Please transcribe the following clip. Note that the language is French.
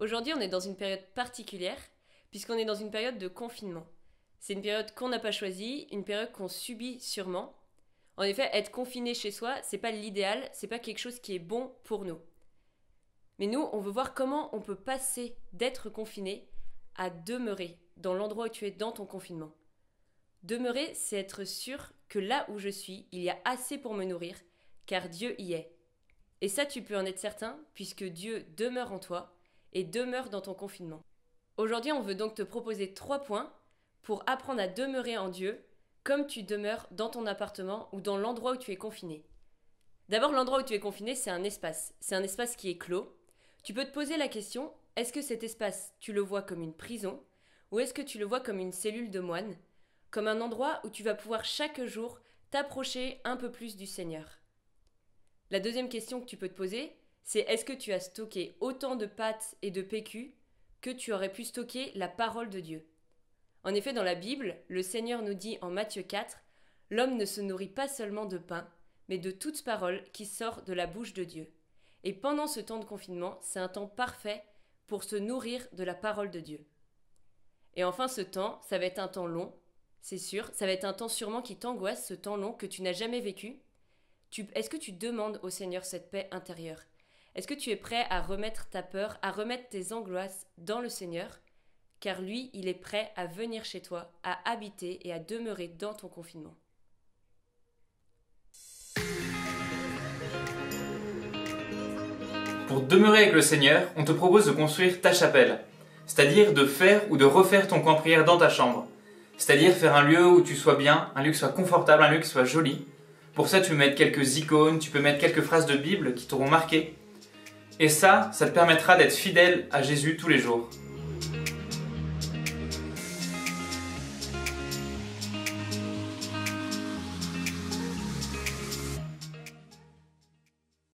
Aujourd'hui, on est dans une période particulière, puisqu'on est dans une période de confinement. C'est une période qu'on n'a pas choisie, une période qu'on subit sûrement. En effet, être confiné chez soi, c'est pas l'idéal, c'est pas quelque chose qui est bon pour nous. Mais nous, on veut voir comment on peut passer d'être confiné à demeurer dans l'endroit où tu es dans ton confinement. Demeurer, c'est être sûr que là où je suis, il y a assez pour me nourrir, car Dieu y est. Et ça, tu peux en être certain, puisque Dieu demeure en toi et demeure dans ton confinement. Aujourd'hui, on veut donc te proposer 3 points pour apprendre à demeurer en Dieu, comme tu demeures dans ton appartement ou dans l'endroit où tu es confiné. D'abord, l'endroit où tu es confiné, c'est un espace. C'est un espace qui est clos. Tu peux te poser la question, est-ce que cet espace, tu le vois comme une prison, ou est-ce que tu le vois comme une cellule de moine, comme un endroit où tu vas pouvoir chaque jour t'approcher un peu plus du Seigneur? La deuxième question que tu peux te poser, c'est est-ce que tu as stocké autant de pâtes et de PQ que tu aurais pu stocker la parole de Dieu? En effet, dans la Bible, le Seigneur nous dit en Matthieu 4, « L'homme ne se nourrit pas seulement de pain, mais de toute parole qui sort de la bouche de Dieu. » Et pendant ce temps de confinement, c'est un temps parfait pour se nourrir de la parole de Dieu. Et enfin, ce temps, ça va être un temps long, c'est sûr, ça va être un temps sûrement qui t'angoisse, ce temps long que tu n'as jamais vécu. Est-ce que tu demandes au Seigneur cette paix intérieure? Est-ce que tu es prêt à remettre ta peur, à remettre tes angoisses dans le Seigneur? Car lui, il est prêt à venir chez toi, à habiter et à demeurer dans ton confinement. Pour demeurer avec le Seigneur, on te propose de construire ta chapelle, c'est-à-dire de faire ou de refaire ton coin prière dans ta chambre, c'est-à-dire faire un lieu où tu sois bien, un lieu qui soit confortable, un lieu qui soit joli. Pour ça, tu peux mettre quelques icônes, tu peux mettre quelques phrases de Bible qui t'auront marqué. Et ça te permettra d'être fidèle à Jésus tous les jours.